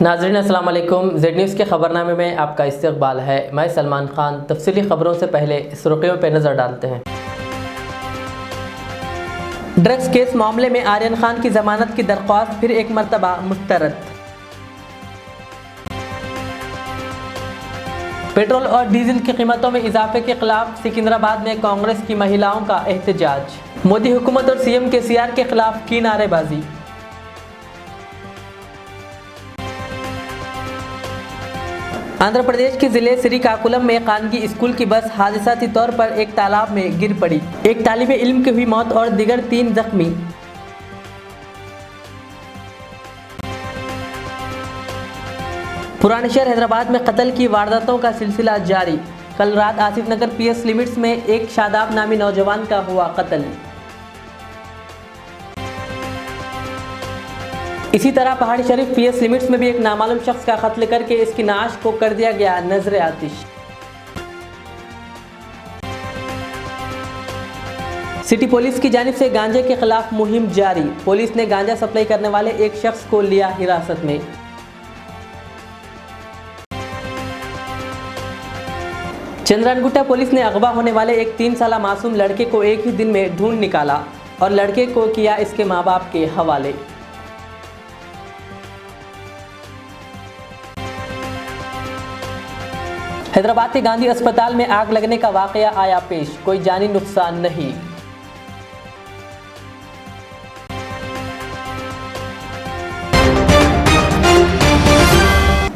नाज़रीन अस्सलाम वालेकुम। जेड न्यूज़ के ख़बरनामे में आपका इस्तकबाल है। मैं सलमान खान। तफसीली ख़बरों से पहले सुर्खियों पर नज़र डालते हैं। ड्रग्स केस मामले में आर्यन खान की ज़मानत की दरख्वास्त फिर एक मरतबा मुस्तरद। पेट्रोल और डीजल की कीमतों में इजाफे के खिलाफ सिकंदराबाद में कांग्रेस की महिलाओं का एहतजाज। मोदी हुकूमत और सीएम केसीआर के खिलाफ की नारेबाजी। आंध्र प्रदेश के जिले श्रीकाकुलम में खानगी स्कूल की बस हादसाती तौर पर एक तालाब में गिर पड़ी। एक तालिबे इल्म की हुई मौत और दिगर 3 जख्मी। पुराने शहर हैदराबाद में कत्ल की वारदातों का सिलसिला जारी। कल रात आसिफ नगर पीएस लिमिट्स में एक शादाब नामी नौजवान का हुआ कत्ल। इसी तरह पहाड़ी शरीफ पीएस लिमिट्स में भी एक नामालूम शख्स का कत्ल करके इसकी नाश को कर दिया गया नजर आतिश। सिटी पुलिस की जानिब से गांजे के खिलाफ मुहिम जारी। पुलिस ने गांजा सप्लाई करने वाले एक शख्स को लिया हिरासत में। चंद्रानगुट्टा पुलिस ने अगवा होने वाले एक 3 साला मासूम लड़के को एक ही दिन में ढूंढ निकाला और लड़के को किया इसके माँ बाप के हवाले। हैदराबाद के गांधी अस्पताल में आग लगने का वाकया आया पेश। कोई जानी नुकसान नहीं।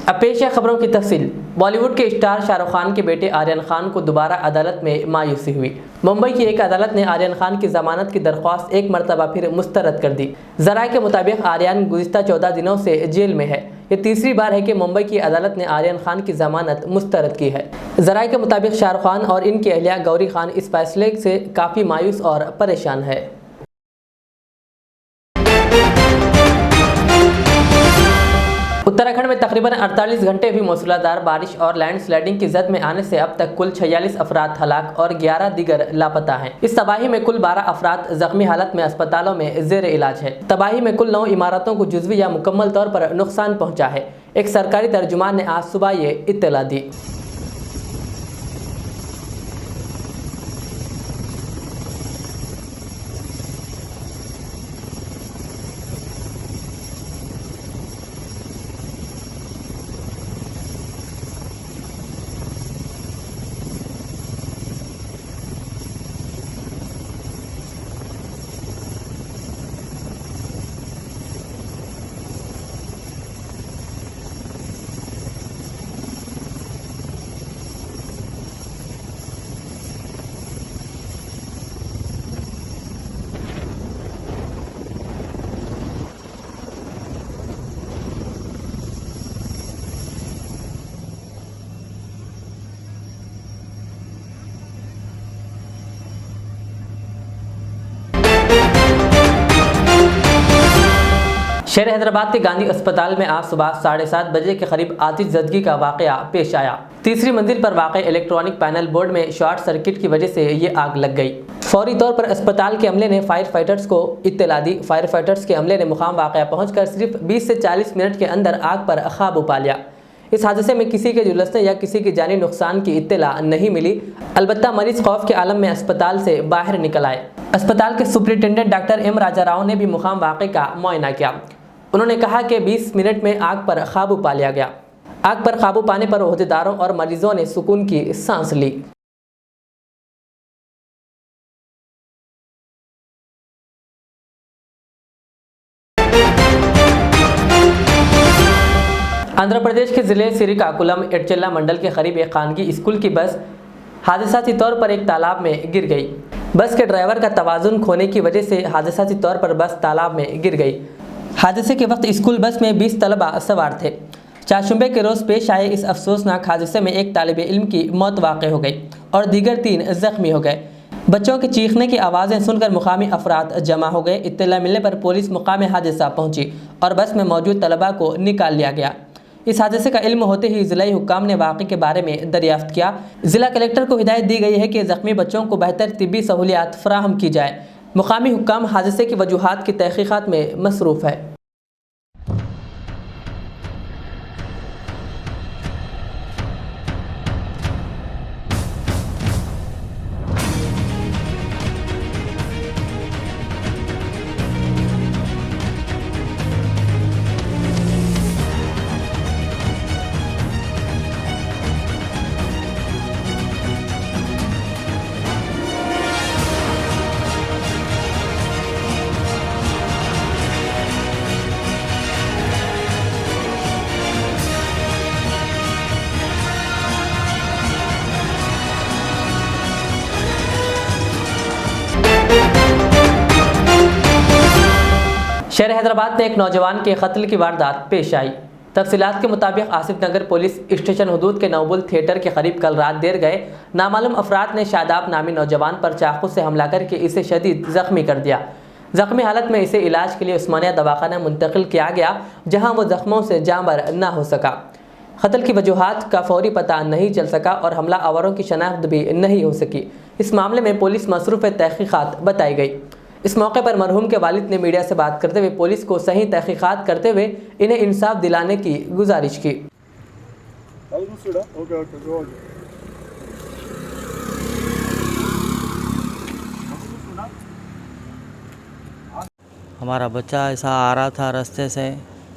अब पेश है खबरों की तफसील। बॉलीवुड के स्टार शाहरुख खान के बेटे आर्यन खान को दोबारा अदालत में मायूसी हुई। मुंबई की एक अदालत ने आर्यन खान की जमानत की दरख्वास्त एक मरतबा फिर मुस्तरद कर दी। जराये के मुताबिक आर्यन गुज़िश्ता 14 दिनों से जेल में है। ये तीसरी बार है कि मुंबई की अदालत ने आर्यन खान की जमानत मुस्तरद की है। जराये के मुताबिक शाहरुख खान और इनकी अहलिया गौरी खान इस फैसले से काफ़ी मायूस और परेशान है। उत्तराखंड में तकरीबन 48 घंटे हुई मूसलाधार बारिश और लैंडस्लाइडिंग की जद में आने से अब तक कुल 46 अफराद हलाक और 11 दीगर लापता हैं। इस तबाही में कुल 12 अफराद जख्मी हालत में अस्पतालों में जेर इलाज है। तबाही में कुल 9 इमारतों को जुज़वी या मुकम्मल तौर पर नुकसान पहुंचा है। एक सरकारी तर्जुमान ने आज सुबह ये इत्तला दी। शहर हैदराबाद के गांधी अस्पताल में आज सुबह 7:30 बजे के करीब आतिशज़दगी का वाकया पेश आया। तीसरी मंजिल पर वाक़ इलेक्ट्रॉनिक पैनल बोर्ड में शॉर्ट सर्किट की वजह से ये आग लग गई। फौरी तौर पर अस्पताल के अमले ने फायर फाइटर्स को इत्तला दी। फायर फाइटर्स के अमले ने मुकाम वाक़या पहुंचकर सिर्फ 20 से 40 मिनट के अंदर आग पर काबू पा लिया। इस हादसे में किसी के झुलसने या किसी की जानी नुकसान की इत्तला नहीं मिली। अलबत्ता मरीज खौफ के आलम में अस्पताल से बाहर निकल आए। अस्पताल के सुपरिटेंडेंट डॉक्टर एम राजा राव ने भी मुकाम वाक़े का मुआयना किया। उन्होंने कहा कि 20 मिनट में आग पर काबू पा लिया गया। आग पर काबू पाने पर ओहदेदारों और मरीजों ने सुकून की सांस ली। आंध्र प्रदेश के जिले श्रीकाकुलम एडचेल्ला मंडल के करीब एक खानगी स्कूल की बस हादसाती तौर पर एक तालाब में गिर गई। बस के ड्राइवर का तवाज़ुन खोने की वजह से हादसाती तौर पर बस तालाब में गिर गई। हादसे के वक्त स्कूल बस में 20 तलबा सवार थे। चारशंबे के रोज़ पेश आए इस अफसोसनाक हादसे में एक तालिबे इल्म की मौत वाक़ हो गई और दीगर 3 जख्मी हो गए। बच्चों के चीखने की आवाज़ें सुनकर मुकामी अफराद जमा हो गए। इत्तला मिलने पर पुलिस मुकाम हादसा पहुंची और बस में मौजूद तलबा को निकाल लिया गया। इस हादसे का इल्म होते ही ज़िलाई हुक्काम ने वाक़े के बारे में दरियाफ्त किया। ज़िला कलेक्टर को हिदायत दी गई है कि ज़ख्मी बच्चों को बेहतर तिब्बी सहूलियात फराहम की जाए। मुकामी हुक्काम हादसे की वजूहात की तहक़ीक़ात में मसरूफ़ है। शहर हैदराबाद में एक नौजवान के कत्ल की वारदात पेश आई। तफसीलात के मुताबिक आसिफ नगर पुलिस स्टेशन हदूद के नोबुल थिएटर के करीब कल रात देर गए नामालूम अफराद ने शादाब नामी नौजवान पर चाकू से हमला करके इसे शदीद जख्मी कर दिया। जख्मी हालत में इसे इलाज के लिए उस्मानिया दवाखाना मुंतकिल किया गया, जहां वो जख्मों से जांबर न हो सका। कत्ल की वजूहात का फौरी पता नहीं चल सका और हमला आवरों की शनाख्त भी नहीं हो सकी। इस मामले में पुलिस मसरूफ़ तहकीकात बताई गई। इस मौके पर मरहूम के वालिद ने मीडिया से बात करते हुए पुलिस को सही तहकीकात करते हुए इन्हें इंसाफ दिलाने की गुजारिश की। हमारा बच्चा ऐसा आ रहा था रास्ते से,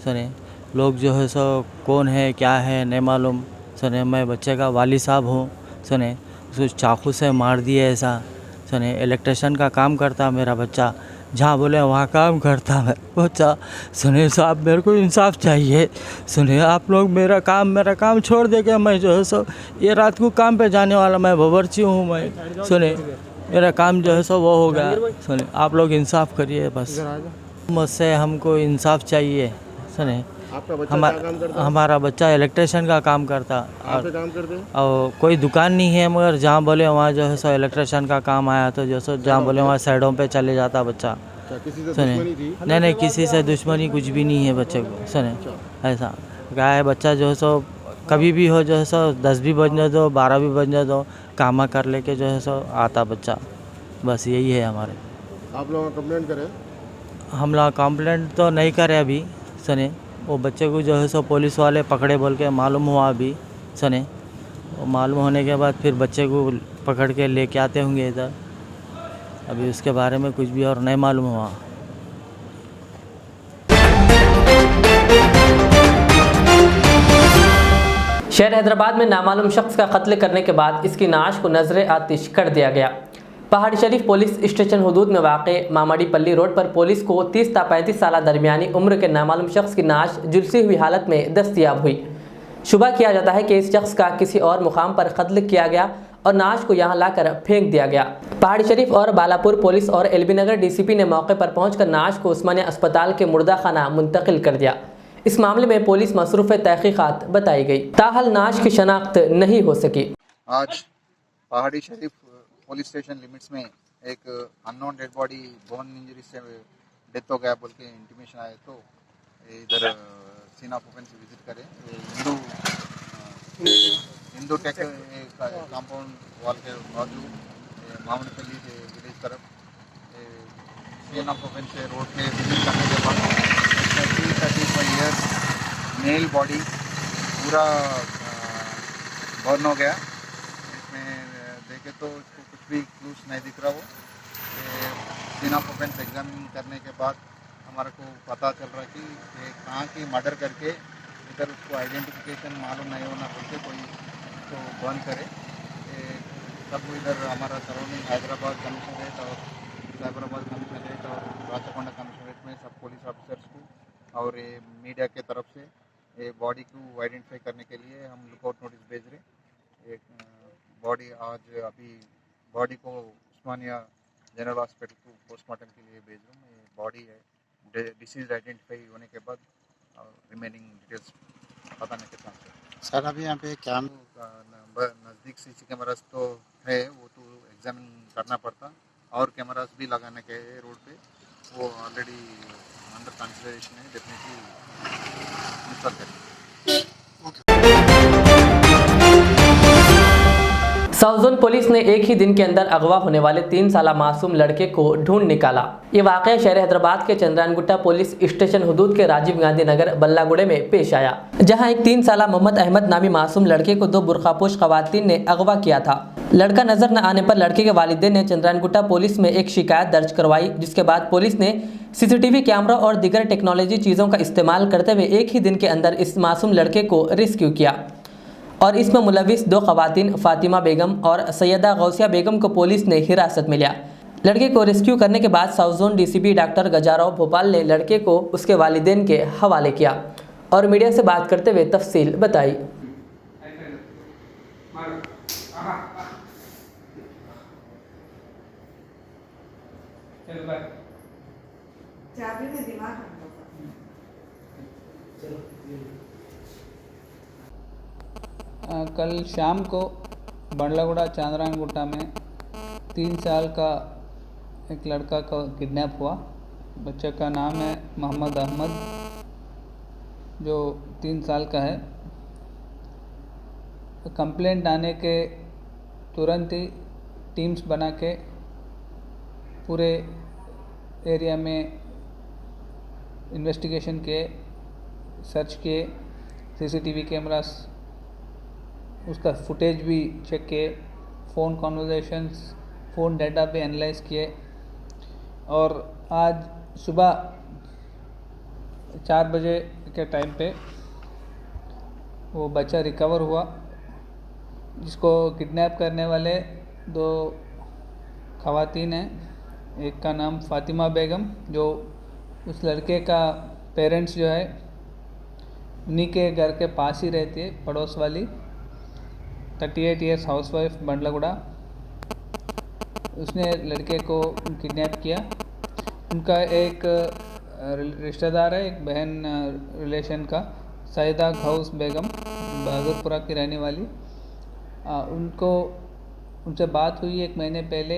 सुने लोग जो है सो कौन है क्या है नहीं मालूम, सुने मैं बच्चे का वाली साहब हूँ, सुने उसको चाकू से मार दिए ऐसा, सुने इलेक्ट्रिशियन का काम करता मेरा बच्चा, जहाँ बोले वहाँ काम करता मैं बच्चा, सुने साहब मेरे को इंसाफ चाहिए, सुने आप लोग मेरा काम छोड़ दे के मैं जो है सो ये रात को काम पे जाने वाला मैं बावर्ची हूँ मैं, सुने मेरा काम जो है सो वो हो गया, सुने आप लोग इंसाफ करिए बस, मुझसे हमको इंसाफ चाहिए, सुने हमारा बच्चा इलेक्ट्रिशियन का काम करता और कोई दुकान नहीं है, मगर जहाँ बोले वहाँ जो है सो इलेक्ट्रिशियन का काम आया तो जो सो जहाँ बोले वहाँ साइडों पे चले जाता बच्चा, सुने नहीं किसी से दुश्मनी कुछ भी नहीं है बच्चे को, सुने ऐसा क्या है बच्चा जो है सो कभी भी हो जो है सो 10 भी बजने दो 12 भी बजने दो कामा कर लेके जो है सो आता बच्चा, बस यही है हमारे। आप लोग कंप्लेंट करें? हम लोग कंप्लेंट तो नहीं करे अभी, सुने वो बच्चे को जो है सो पुलिस वाले पकड़े बोल के मालूम हुआ अभी, सुने वो मालूम होने के बाद फिर बच्चे को पकड़ के लेके आते होंगे इधर, अभी उसके बारे में कुछ भी और नहीं मालूम हुआ। शहर हैदराबाद में नामालूम शख्स का कत्ल करने के बाद इसकी नाश को नजर आतिश कर दिया गया। पहाड़ी शरीफ पुलिस स्टेशन हदूद में वाक़े मामाडी पल्ली रोड पर पुलिस को 30 ता 35 साल दरमियानी उम्र के नामालूम शख्स की नाश झुलसी हुई हालत में दस्तयाब हुई। शुबा किया जाता है कि इस शख्स का किसी और मुकाम पर कत्ल किया गया और नाश को यहाँ लाकर फेंक दिया गया। पहाड़ी शरीफ और बालापुर पुलिस और एलबी नगर डीसीपी ने मौके पर पहुंचकर नाश को उस्मानिया अस्पताल के मुर्दा खाना मुंतकिल कर दिया। इस मामले में पुलिस मसरूफ़ तहकीकात बताई गई, ताहल नाश की शनाख्त नहीं हो सकी। आज पहाड़ी शरीफ पुलिस स्टेशन लिमिट्स में एक unknown dead body bone injury से डेथ हो गया बोल के इंटीमेशन आए, तो इधर सीन ऑफ ऑफेंस विजिट करें। हिंदू टेक कंपाउंड वॉल के बाजू मामनपल्ली विलेज तरफ सीन ऑफ ऑफेंस से रोड पे विजिट करने के बाद 35 ईयर्स मेल बॉडी पूरा बर्न हो गया। इसमें देखे तो इसको कुछ भी क्लूज नहीं दिख रहा। वो सीन ऑफ ऑफेंस एग्जामिन करने के बाद हमारे को पता चल रहा कि कहाँ की मर्डर करके इधर उसको आइडेंटिफिकेशन मालूम नहीं होना बोल के कोई तो बर्न करे। सब इधर हमारा सराउंडिंग हैदराबाद कमिश्नरेट और साइबराबाद कमिश्नरेट और राचकोंडा कमिश्नरेट में सब पुलिस ऑफिसर्स को और मीडिया के तरफ से ये बॉडी को आइडेंटिफाई करने के लिए हम लुकआउट नोटिस भेज रहे। एक बॉडी आज अभी बॉडी को उस्मानिया जनरल हॉस्पिटल को पोस्टमार्टम के लिए भेज रहा हूँ। ये बॉडी है डिसीज आइडेंटिफाई होने के बाद रिमेनिंग डिटेल्स बताने के चांस है। सर अभी यहाँ पे क्या नज़दीक सीसी कैमरास तो है, वो तो एग्जामिन करना पड़ता और कैमरास भी लगाने के रोड पे, वो ऑलरेडी अंडर कंसिडरेशन है, डेफिनेटली इंस्टॉल करेंगे। साउथ जोन पुलिस ने एक ही दिन के अंदर अगवा होने वाले 3 साला मासूम लड़के को ढूंढ निकाला। ये वाक़या शहर हैदराबाद के चंद्रानगुट्टा पुलिस स्टेशन हदूद के राजीव गांधी नगर बल्लागुड़े में पेश आया, जहां एक 3 साला मोहम्मद अहमद नामी मासूम लड़के को 2 बुरखापोश खवातीन ने अगवा किया था। लड़का नजर न आने पर लड़के के वालिदैन ने चंद्रानगुट्टा पुलिस में एक शिकायत दर्ज करवाई, जिसके बाद पुलिस ने सीसीटीवी कैमरा और दीगर टेक्नोलॉजी चीज़ों का इस्तेमाल करते हुए एक ही दिन के अंदर इस मासूम लड़के को रेस्क्यू किया और इसमें मुलविस 2 खवातीन फातिमा बेगम और सैयदा गौसिया बेगम को पुलिस ने हिरासत में लिया। लड़के को रेस्क्यू करने के बाद south zone DCP doctor Gajarao Bhopal ने लड़के को उसके वालिदैन के हवाले किया और मीडिया से बात करते हुए तफसील बताई। चाबी में दिमाग कल शाम को बंडलागुड़ा चांदरायनगुट्टा में 3 साल का एक लड़का का किडनैप हुआ। बच्चे का नाम है मोहम्मद अहमद, जो 3 साल का है। कंप्लेंट आने के तुरंत ही टीम्स बना के पूरे एरिया में इन्वेस्टिगेशन किए, सर्च किए, सीसीटीवी कैमरास उसका फुटेज भी चेक किए, फ़ोन कॉन्वर्जेशंस, फ़ोन डाटा भी एनालाइज किए। और आज सुबह 4 बजे के टाइम पे वो बच्चा रिकवर हुआ, जिसको किडनैप करने वाले 2 ख़वातीन हैं। एक का नाम फ़ातिमा बेगम, जो उस लड़के का पेरेंट्स जो है उन्हीं के घर के पास ही रहती है, पड़ोस वाली, 38 ईयर्स हाउसवाइफ बंडलागुड़ा। उसने लड़के को किडनैप किया। उनका एक रिश्तेदार है, एक बहन रिलेशन का, सईदा घौस बेगम, बहादुरपुरा की रहने वाली। उनसे बात हुई 1 महीने पहले।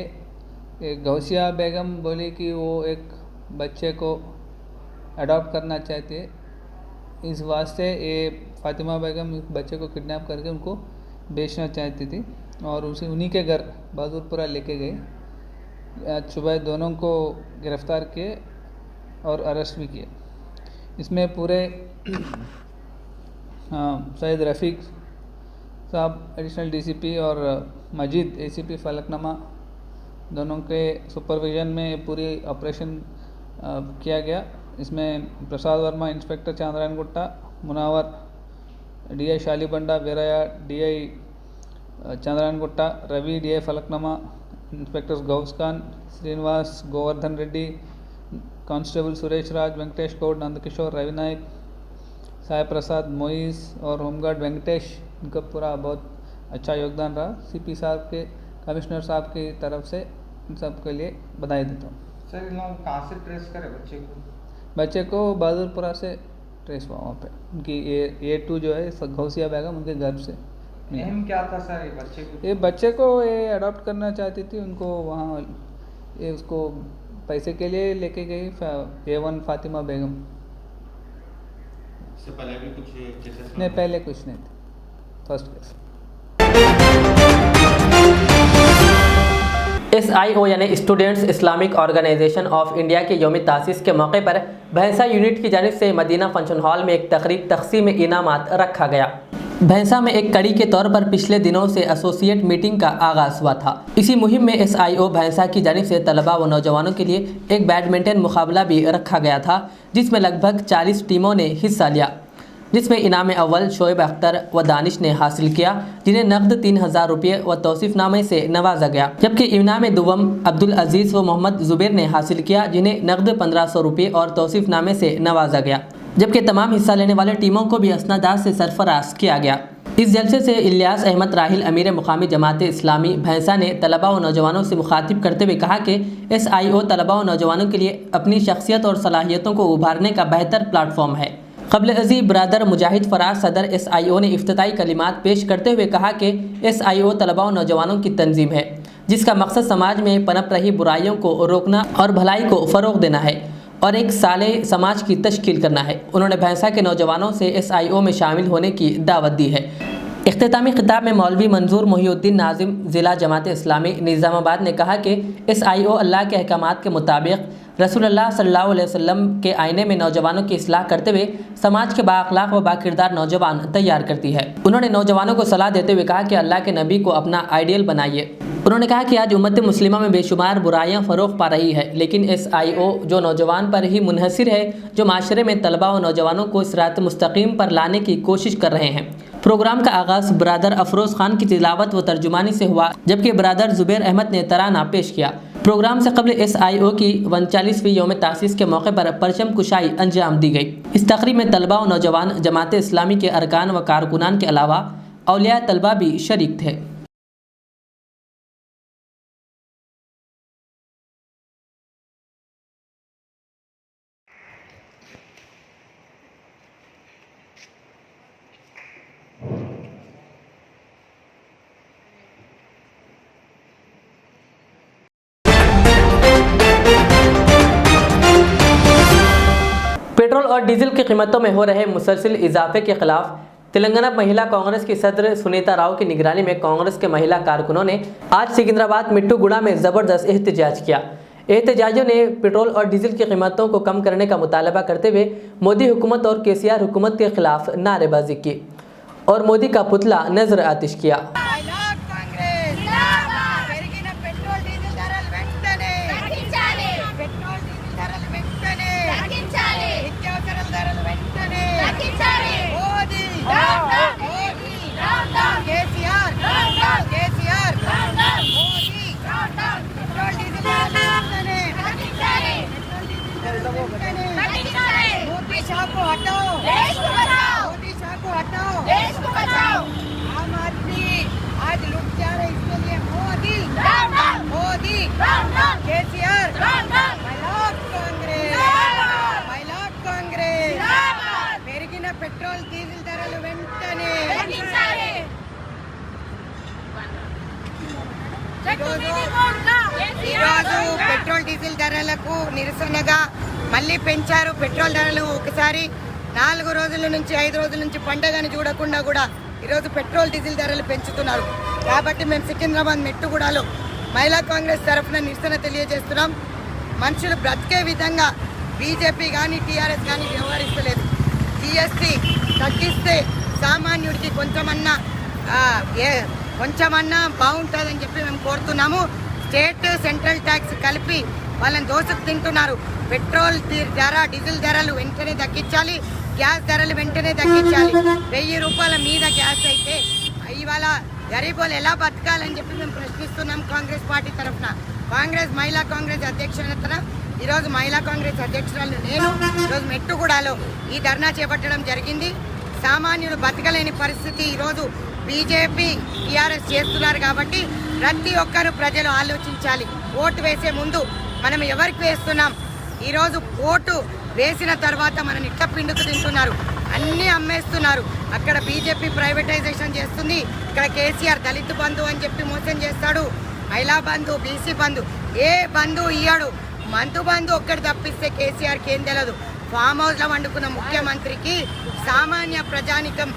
एक गौसिया बेगम बोली कि वो एक बच्चे को अडॉप्ट करना चाहती है, इस वास्ते ये फ़ातिमा बेगम इस बच्चे को किडनैप करके उनको बेचना चाहती थी और उन्हीं के घर बहादुरपुरा लेके गए। आज सुबह दोनों को गिरफ़्तार किए और अरेस्ट भी किए। इसमें पूरे सैयद रफ़ीक साहब एडिशनल डीसीपी और मजीद एसीपी फलकनुमा, दोनों के सुपरविज़न में पूरी ऑपरेशन किया गया। इसमें Prasad Varma inspector Chandrayangutta, Munawar DI Shalibanda Veeraiah, DI Chandrayangutta, Ravi DI Falaknuma, inspectors Ghouse Khan, Srinivas, Govardhan Reddy, constable Suresh Raj, Venkatesh Goud, Nandkishore, Ravi Naik, Sai Prasad, Moiz और होमगार्ड वेंकटेश, इनका पूरा बहुत अच्छा योगदान रहा। सीपी साहब के, कमिश्नर साहब की तरफ से इन सब के लिए बधाई देता हूँ। सर, इन लोग कहाँ से ट्रेस करे बच्चे को बहादुरपुरा से ट्रेस हुआ वहाँ पे। उनकी A2 जो है घौसिया बेगम, उनके घर से। एम क्या था सर ये बच्चे को? ये बच्चे को ये अडॉप्ट करना चाहती थी, उनको वहाँ ये उसको पैसे के लिए लेके गई A1 फ़ातिमा बेगम। इससे पहले भी कुछ केसेस? नहीं, पहले कुछ नहीं थे, फर्स्ट केस। SIO यानी students Islamic organization of India के यौम तासीस के मौके पर भैंसा यूनिट की जानिब से मदीना फंक्शन हॉल में एक तकरीब तक़सीम इनामात रखा गया। भैंसा में एक कड़ी के तौर पर पिछले दिनों से एसोसिएट मीटिंग का आगाज़ हुआ था। इसी मुहिम में SIO भैंसा की जानिब से तलबा व नौजवानों के लिए एक बैडमिंटन मुकाबला भी रखा गया था, जिसमें लगभग 40 टीमों ने हिस्सा लिया, जिसमें इनाम अव्वल शोएब अख्तर व दानिश ने हासिल किया, जिन्हें नकद 3000 रुपये व तौसीफ़नामे से नवाजा गया। जबकि इनाम दुवम अब्दुल अजीज़ व मोहम्मद जुबैर ने हासिल किया, जिन्हें नकद 1500 रुपये और तौसीफ़नामे से नवाजा गया। जबकि तमाम हिस्सा लेने वाले टीमों को भी असनादात से सरफराज किया गया। इस जलसे से इलियास अहमद राहिल अमीर मुकामी जमात इस्लामी भैंसा ने तलबा व नौजवानों से मुखातिब करते हुए कहा कि SIO तलबा व नौजवानों के लिए अपनी शख्सियत और सलाहियतों को उभारने का बेहतर प्लेटफॉर्म है। क़ब्ल अज़ी ब्रादर मुजाहिद फराज सदर SIO ने इफ्तिताई कलिमात पेश करते हुए कहा कि SIO तलबा व नौजवानों की तंजीम है, जिसका मकसद समाज में पनप रही बुराइयों को रोकना और भलाई को फ़रोग़ देना है और एक साले समाज की तश्कील करना है। उन्होंने भैंसा के नौजवानों से SIO में शामिल होने की दावत दी है। इख्तितामी खिताब में मौलवी मंजूर मोहिउद्दीन नाजिम ज़िला जमात इस्लामी निज़ामाबाद ने कहा कि SIO अल्लाह के अहकामात के मुताबिक रसूलुल्लाह सल्लल्लाहु अलैहि वसल्लम के आईने में नौजवानों की इस्लाह करते हुए समाज के बाअखलाक व बाकिरदार नौजवान तैयार करती है। उन्होंने नौजवानों को सलाह देते हुए कहा कि अल्लाह के नबी को अपना आइडियल बनाइए। उन्होंने कहा कि आज उम्मत मुस्लिमा में बेशुमार बुराइयां फ़रोग़ पा रही है, लेकिन SIO जो नौजवान पर ही मुनहसिर है, जो माशरे में तलबा व नौजवानों को सिरात मुस्तकीम पर लाने की कोशिश कर रहे हैं। प्रोग्राम का आगाज़ ब्रादर अफरोज़ खान की तिलावत व तर्जुमानी से हुआ, जबकि ब्रादर जुबैर अहमद ने तराना पेश किया। प्रोग्राम से कबल SIO की 39वीं यौम तासीस के मौके पर परचम कुशाई अंजाम दी गई। इस तकरीब में तलबा व नौजवान जमात इस्लामी के अरकान व कारकुनान के अलावा औलिया तलबा भी शरीक थे। पेट्रोल और डीजल की कीमतों में हो रहे मुसलसिल इजाफे के खिलाफ तेलंगाना महिला कांग्रेस की सदर सुनीता राव की निगरानी में कांग्रेस के महिला कारकुनों ने आज सिकंदराबाद मिट्टूगुड़ा में ज़बरदस्त एहतजाज किया। एहतजाजियों ने पेट्रोल और डीजल की कीमतों को कम करने का मुतालबा करते हुए मोदी हुकूमत और केसीआर हुकूमत के खिलाफ नारेबाजी की और मोदी का पुतला नजर आतिश किया। मोदी शाह को हटाओ, देश को बचाओ, मोदी शाह को हटाओ, देश को बचाओ। आम आदमी आज लुट जा रहे, इसके लिए मोदी मोदी केसीआर महिला कांग्रेस పెరిగిన పెట్రోల్ డీజిల్ ధరలు వెంటనే ఈరోజు పెట్రోల్ డీజిల్ ధరలకు నిరసనగా మళ్ళీ పెంచారు. పెట్రోల్ ధరలు ఒకసారి 4 రోజుల నుంచి 5 రోజుల నుంచి పండగని చూడకుండా కూడా ఈరోజు పెట్రోల్ డీజిల్ ధరలు పెంచుతున్నారు. కాబట్టి మేము సికింద్రాబాద్ మెట్టుగూడలో మహిళా కాంగ్రెస్ తరఫున నిరసన తెలియజేస్తున్నాం. మనుషులు బ్రతికే విధంగా బీజేపీ కానీ టీఆర్ఎస్ కానీ వ్యవహరిస్తలేదు. జీఎస్టీ తగ్గిస్తే సామాన్యుడికి కొంచెమన్నా బాగుంటుందని చెప్పి మేము కోరుతున్నాము. స్టేట్ సెంట్రల్ ట్యాక్స్ కలిపి వాళ్ళని దోసుకు తింటున్నారు. పెట్రోల్ ధర డీజిల్ ధరలు వెంటనే తగ్గించాలి, గ్యాస్ ధరలు వెంటనే తగ్గించాలి. 1000 రూపాయల మీద గ్యాస్ అయితే ఇవాళ గరీబులు ఎలా బతకాలని చెప్పి మేము ప్రశ్నిస్తున్నాం. కాంగ్రెస్ పార్టీ తరఫున కాంగ్రెస్ మహిళా కాంగ్రెస్ అధ్యక్షతన ఈరోజు మహిళా కాంగ్రెస్ అధ్యక్షురాలు నేను ఈరోజు మెట్టుగూడలో ఈ ధర్నా చేపట్టడం జరిగింది. సామాన్యులు బతకలేని పరిస్థితి ఈరోజు బీజేపీ టీఆర్ఎస్ చేస్తున్నారు. కాబట్టి ప్రతి ఒక్కరు ప్రజలు ఆలోచించాలి. ఓటు వేసే ముందు మనం ఎవరికి వేస్తున్నాం, ఈరోజు ఓటు వేసిన తర్వాత మనం ఇట్ట పిండుకు తింటున్నారు, అన్నీ అమ్మేస్తున్నారు. అక్కడ బీజేపీ ప్రైవేటైజేషన్ చేస్తుంది, ఇక్కడ కేసీఆర్ దళిత బంధు అని చెప్పి మోసం చేస్తాడు. మహిళా బంధు, బీసీ బంధు, ఏ బంధు ఇయ్యాడు. మంతు బంధు ఒక్కటి తప్పిస్తే కేసీఆర్కి ఏం తెలియదు. ఫామ్ హౌస్లో వండుకున్న ముఖ్యమంత్రికి సామాన్య ప్రజానికం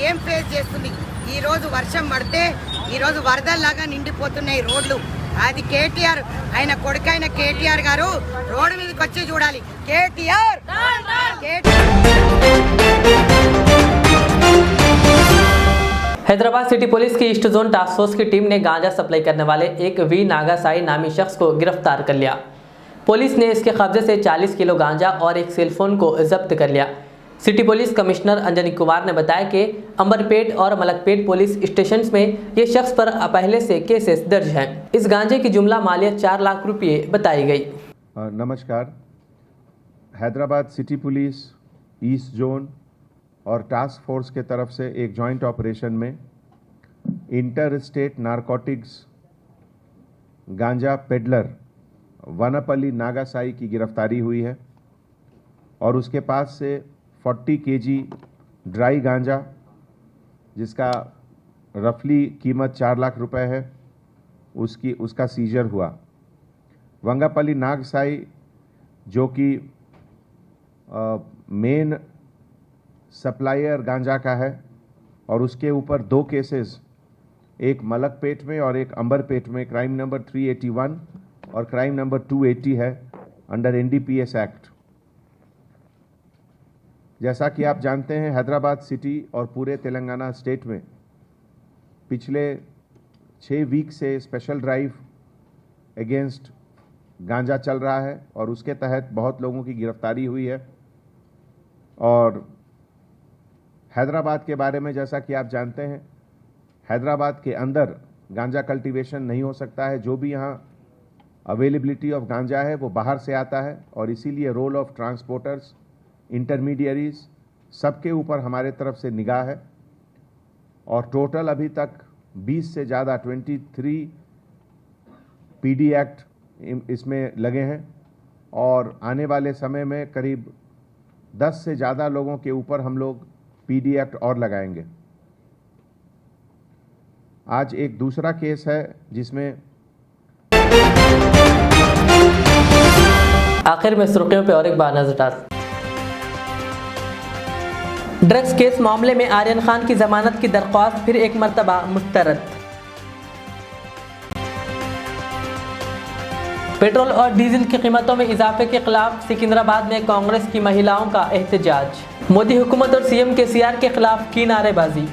ఏం ఫేస్ చేస్తుంది. ఈరోజు వర్షం పడితే ఈరోజు వరదల్లాగా నిండిపోతున్నాయి రోడ్లు. అది కేటీఆర్, ఆయన కొడుకైన కేటీఆర్ గారు రోడ్డు మీదకి వచ్చి చూడాలి. కేటీఆర్ हैदराबाद सिटी पुलिस की ईस्ट जोन टास्क फोर्स की टीम ने गांजा सप्लाई करने वाले एक वी नागासाई नामी शख्स को गिरफ्तार कर लिया। पुलिस ने इसके कब्जे से 40 किलो गांजा और एक सेलफोन को जब्त कर लिया। City police commissioner Anjani Kumar ने बताया कि अंबरपेट और मलकपेट पुलिस स्टेशन में ये शख्स पर पहले से केसेस दर्ज हैं। इस गांजे की जुमला मालियत 4 लाख रुपये बताई गई। नमस्कार। Hyderabad city police east zone और टास्क फोर्स के तरफ से एक जॉइंट ऑपरेशन में इंटर स्टेट नारकोटिक्स गांजा पेडलर वनापल्ली नागासाई की गिरफ्तारी हुई है और उसके पास से 40 केजी ड्राई गांजा जिसका रफली कीमत 4 लाख रुपए है उसका सीजर हुआ। वंगापल्ली नागसाई जो कि मेन सप्लायर गांजा का है और उसके ऊपर 2 केसेस, एक मलकपेट में और एक अंबरपेट में क्राइम नंबर 381 और क्राइम नंबर 280 है अंडर NDPS एक्ट। जैसा कि आप जानते हैं हैदराबाद सिटी और पूरे तेलंगाना स्टेट में पिछले 6 वीक से स्पेशल ड्राइव अगेंस्ट गांजा चल रहा है और उसके तहत बहुत लोगों की गिरफ्तारी हुई है। और हैदराबाद के बारे में जैसा कि आप जानते हैं हैदराबाद के अंदर गांजा कल्टीवेशन नहीं हो सकता है। जो भी यहाँ अवेलेबिलिटी ऑफ गांजा है वो बाहर से आता है और इसीलिए रोल ऑफ ट्रांसपोर्टर्स, इंटरमीडियरीज सबके ऊपर हमारे तरफ से निगाह है। और टोटल अभी तक 20 से ज़्यादा 23 PD एक्ट इसमें लगे हैं और आने वाले समय में करीब 10 से ज़्यादा लोगों के ऊपर हम लोग PD एक्ट और लगाएंगे। आज एक दूसरा केस है जिसमें आखिर में सुर्खियों पे और एक बार नजर डाल। ड्रग्स केस मामले में आर्यन खान की जमानत की दरख्वास्त फिर एक मर्तबा मुस्तरद। पेट्रोल और डीजल की कीमतों में इजाफे के खिलाफ सिकंदराबाद में कांग्रेस की महिलाओं का एहतजाज। मोदी हुकूमत और सीएम केसीआर के खिलाफ की नारेबाजी।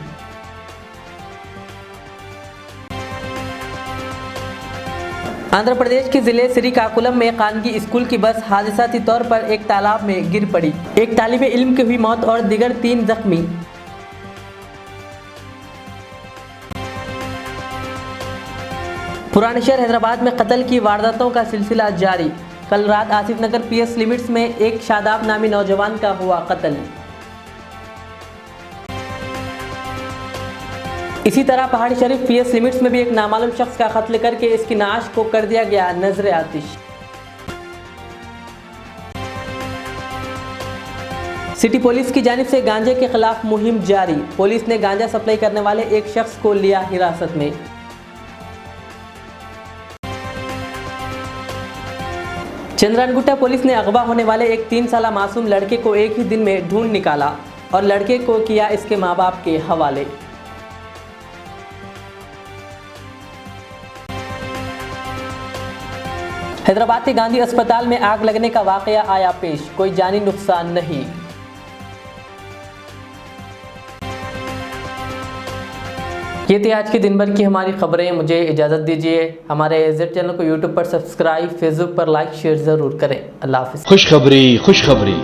आंध्र प्रदेश के जिले श्रीकाकुलम में खानगी स्कूल की बस हादसाती तौर पर एक तालाब में गिर पड़ी। एक तालिबे इल्म की हुई मौत और दिगर 3 जख्मी। पुराने शहर हैदराबाद में कत्ल की वारदातों का सिलसिला जारी। कल रात आसिफ नगर पीएस लिमिट्स में एक शादाब नामी नौजवान का हुआ कत्ल। इसी तरह पहाड़ी शरीफ पीएस लिमिट्स में भी एक नामालूम शख्स का कत्ल करके इसकी नाश को कर दिया गया नजर आतिश। सिटी पुलिस की जानिब से गांजे के खिलाफ मुहिम जारी। पुलिस ने गांजा सप्लाई करने वाले एक शख्स को लिया हिरासत में। चंद्रानगुट्टा पुलिस ने अगवा होने वाले एक 3 साला मासूम लड़के को एक ही दिन में ढूंढ निकाला और लड़के को किया इसके मां बाप के हवाले। हैदराबाद के गांधी अस्पताल में आग लगने का वाकया आया पेश, कोई जानी नुकसान नहीं। ये थी आज के दिन भर की हमारी खबरें। मुझे इजाज़त दीजिए। हमारे एजेड चैनल को यूट्यूब पर सब्सक्राइब, फेसबुक पर लाइक शेयर ज़रूर करें। अल्लाह हाफिज़। खुशखबरी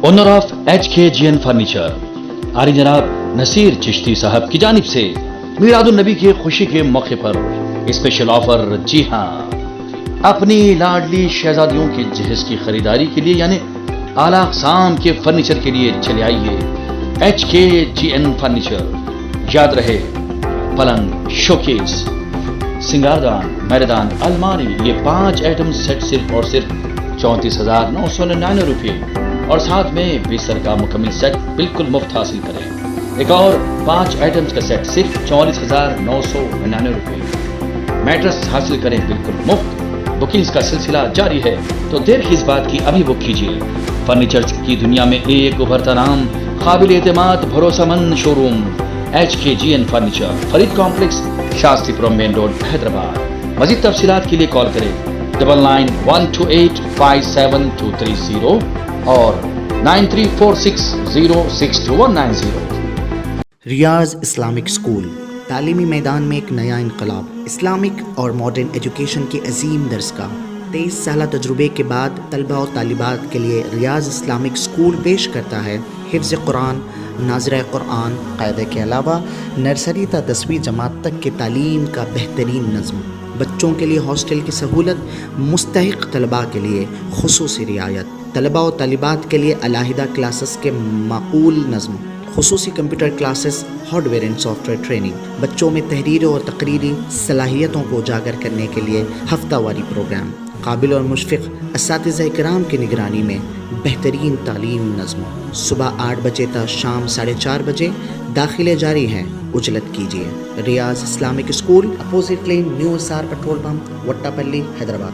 ओनर ऑफ HKGN फर्नीचर आरी जनाब नसीर चिश्ती साहब की जानिब से मीलादुन नबी की खुशी के मौके पर स्पेशल ऑफर। जी हाँ, अपनी लाडली शहजादियों के जहेज की खरीदारी के लिए यानी आला अक़साम के फर्नीचर के लिए चले आइए HKGN फर्नीचर। याद रहे, पलंग, शोकेस, सिंगारदान, मैदान, अलमारी, ये 5 आइटम सेट सिर्फ और सिर्फ 34,999 रुपये और साथ में बिस्तर का मुकम्मल सेट बिल्कुल मुफ्त हासिल करें। एक और 5 आइटम्स का सेट सिर्फ 44,999 रुपये। मैट्रेस हासिल करें बिल्कुल मुफ्त। बुकिंग्स का सिलसिला जारी है, तो देर किस बात की, अभी बुक कीजिए। फर्नीचर की दुनिया में एक उभरता नाम, काबिल एतमाद भरोसेमंद showroom HKGN furniture, Farid complex, Shastripuram main road, Hyderabad. मजीद तफसीलात के लिए कॉल करें 9912857230 और 9346062190। रियाज इस्लामिक स्कूल तालीमी मैदान में एक नया इनकलाब। इस्लामिक और मॉडर्न एजुकेशन की अजीम दरसगाह। 23 साल तजुर्बे के बाद तलबा और तालिबात के लिए रियाज इस्लामिक स्कूल पेश करता है हिफ्ज़ कुरान, नाज़िरा कुरान, क़ायदे के अलावा नर्सरी ता 10वीं जमात तक की तालीम का बेहतरीन नज़्म। बच्चों के लिए हॉस्टल की सहूलत, मुस्तहिक़ तलबा के लिए खुसूसी रियायत, तलबा और तालिबात के लिए अलहदा क्लासेस के माकूल नज़्म, खुसूसी computer classes, hardware and software training. बच्चों में तहरीरी और तकरीरी सलाहियतों को उजागर करने के लिए हफ्तावारी प्रोग्राम। काबिल और मुशफ़िक़ असातिज़ा इकराम की निगरानी में बेहतरीन तालीम नज़्म। सुबह 8 बजे तक शाम 4:30 बजे दाखिले जारी हैं। उजलत कीजिए। Riyaz Islamic school, opposite lane, new SR petrol pump, Vattepally, Hyderabad.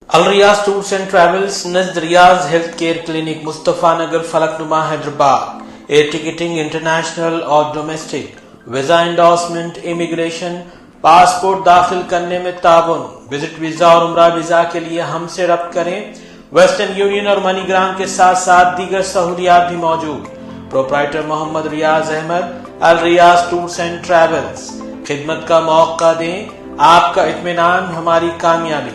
Al Riyaz tours and travels नज़द Riyaz health care clinic, Mustafa Nagar, Falaknuma, Hyderabad. Air ticketing international और domestic, visa endorsement, immigration, passport दाखिल करने में ताबन, विजिट वीजा और उम्रा वीजा के लिए हमसे रब्त करें। वेस्टर्न यूनियन और मनीग्राम के साथ साथ दीगर सहूलियात भी मौजूद। Proprietor Mohammad Riyaz Ahmad, Al Riyaz tours and travels. खिदमत का मौका दें, आपका इत्मीनान हमारी कामयाबी।